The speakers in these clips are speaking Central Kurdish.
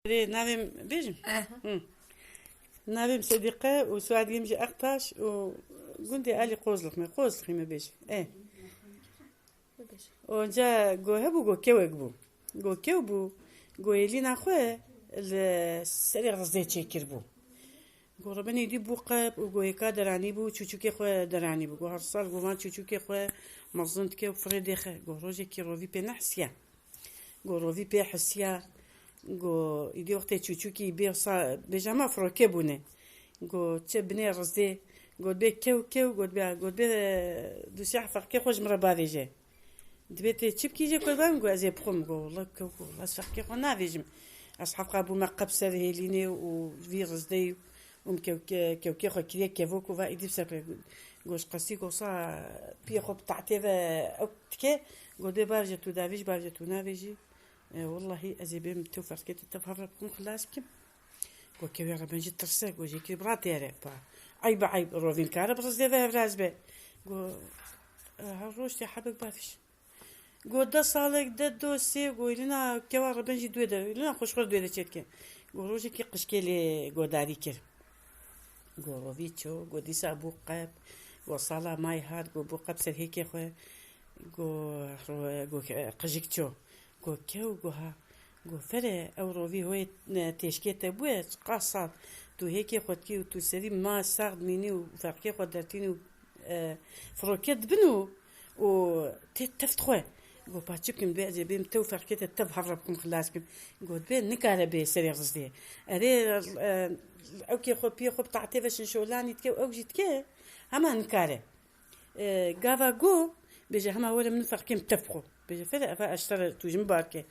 نavim bejim. نavim صديقة وسعد يمشي أقطاش وقلت علي قوزلخ ما قوزلخ ما بيجي وجا جو هبو جو كيو جو كيو بو جو يلينا خوه السريع رزدي تشكر بو جو ربنا يدي بو قاب وجو يكا دراني بو تشوكي خوه دراني بو جو هرصال جو ما تشوكي خوه مزنت كيو فريدي خه جو روجي كي روفي بنحسيا جو روفي بحسيا جو يدي وقت تشوكي بيصا بجامع فروكي بونه جو تبني رزدي جو بي كيو جو بي دوسي فركي خوش مرباريجي دبيتي تشبكي جي كل بام جو ازي بخم جو والله كو لا فركي خو نافيجم اصحاب قابو ما قبسه هيليني وفيروس دي كيو كيو خو كلي كيفوكو فا يدي بسك جوش قصي جو صا بي خو بتاعتي اوكي جو دي بارجه تو دافيج بارجه تو نافيجي والله ازي بهم تو فركي تفهر بكم خلاص كم جو كيو يا رب نجي ترسك جو جي كي براتي راه عيب روفين كاره بس دي فيها رازبه جو هروش يا حبك بافش جو ده صالك ده دوسي جو لنا كوا ربنا جي دوده لنا خوش خور دوده تشكي جو روجي كي قشكي لي جو داري كير جو روفيتشو جو دي سابو قاب جو صالا ماي هاد جو بو قاب سر هيك خو جو قجيكتشو جو كيو جو ها جو فري او روفي هو تشكي تبوه قاصات تو هيك خدكي وتو سري ما ساعد مني وفرقي قدرتيني فروكيت بنو و تفتخوا جو باتشكم بيجي بيم تو فرقيت تبهربكم خلاصكم جو بين نكاله بي سري قصدي اري اوكي خو بي خو بتاعتي باش نشولاني تكي او جيتكي هما نكاله غافا جو بيجي هما ولا من فرقيم تفخو بيجي فدا اشتري توجم باركي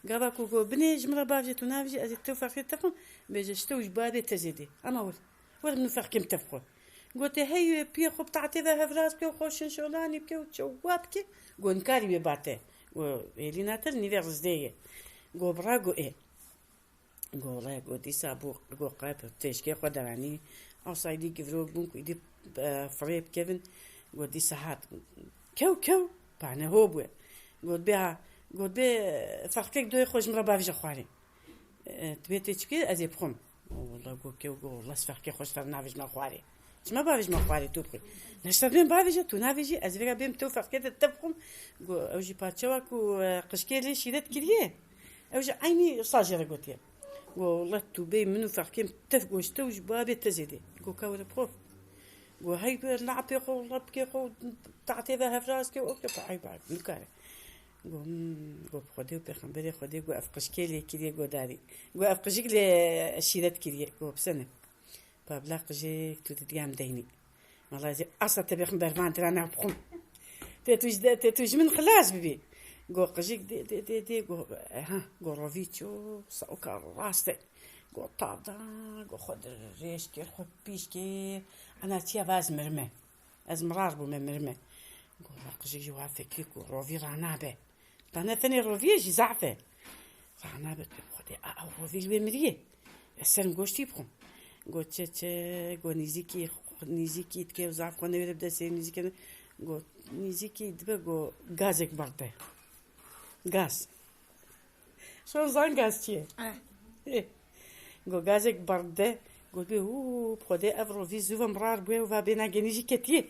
غابا كوكو بني جمرة بافجي تنافجي ازي توفاقي تفهم بيجي شتوش بابي تزيدي اما ولا من فرقي متفقو قلت هي بي خو بتاعتي ذا فراس بي خوش شولاني بي وشوابكي قو نكاري بباتي قو الينا تل نيفيرس دي قو براغو ايه قو لا قو دي سابو قو قاب تشكي خدراني او سايدي كيفرو بونكو يدي فريب كيفن قو دي ساعات كو بانا هوبو قو بيها قلت بي فرقك دوي خوش مرة بافجا خواري تبيتي تشكي ازي بخم والله قو كيو قو والله فرقك خوش تر نافج ما خواري ما بافج ما خواري توبخي نشتر بين بافجا تو نافجي ازي فيها بين تو فرقك تتبخم قو اوجي باتشواك وقشكي لي شيدت كريه اوجي عيني صاجرة قلت والله تو بي منو فرقك تفقو شتوج بابي تزيدي قو كاول بخوف قو هاي لعبي خو والله بكي خو تعطي ذا فراسكي اوكي عيب نكاري جو خديو بخمبري خديو جو افقشكي لي كيري جو داري جو افقشك لي الشيدات كيري جو بسنه بابلاق جي تديام ديني والله زي اصلا تبي خمبر ما انا بخم تتوج من خلاص بيبي جو قجيك دي جو ها جو روفيتشو سوكا راستك جو طابدا جو خد ريش كير خد بيشكي انا تيا باز مرمه از مرار بو مرمه جو قجيك جو عافيك جو روفي رانابه أنا ثاني روفيه جي زعفة فأنا بتقولي روفيه المريه السلم قوش تبخم قلت قو نيزيكي تكي وزعف قو نبي بدأ سير نيزيكي قو نيزيكي دبا قو غازك برده غاز شو زان غاز تيه قو غازك برده قو بي بخدي أفروفيه زوفا مرار بوي وفا بينا جنيجي كتيه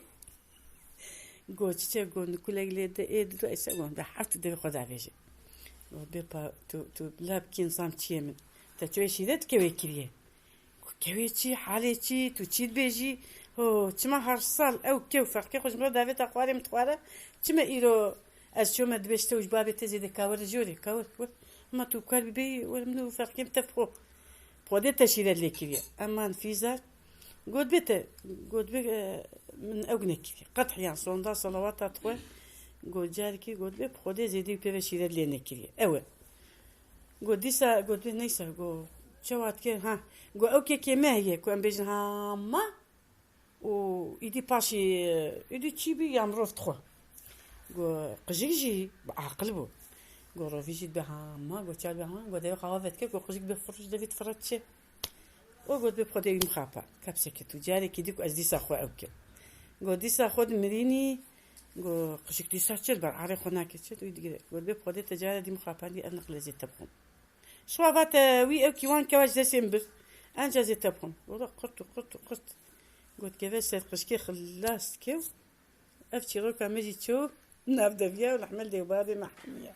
قلت تقول كل جلد إيه دلوقتي سوون ده حرت ده خدا فيجي وبيبا تو لاب كين صام تيمن تشوي شيء ده كوي كريه كوي شيء حالي شيء تو شيء بيجي هو تما هرسال أو كيو فرق خوش مرة دافت أقواري متقارة تما إيرو از شو ما دبش توج بابي تزيد كاور جوري كاور ما تو كار بي ولا منو فرق متفقو بودي تشيل اللي كريه أما نفيزر قلت من أغنيك قطع يعني صندا صلوات أطوى قلت جاركي قلت بيت خدي زيدي بيفشير اللي نكري أول قلت ديسا قلت بيت نيسا قلت شوات كي ها قلت أوكي كي ما هي كون بيجن ها ما و يدي باشي يدي تشيبي يامروف تخو قلت قجيجي بعقلبو قلت رفيجي بها ما قلت شال بها قلت يا خوافت كي قلت قجيج بفرج دافيد فرتشي وقلت بخدي مخابا كابسكي تجاري كيديك أزديسا خو أوكي قلت ديسا خود مريني قلت قشك ديسا تشل بر عارف خناك تشل ويدي قلت بخدي تجاري دي مخابا دي أنا قلزي تبخم شوافات وي او كيوان كواج دسم بس انجز تبهم والله قرت قلت كيفاش تقشكي خلاص كيف افتي روكا مجي تشوف نبدا فيها ونحمل دي بابي محميه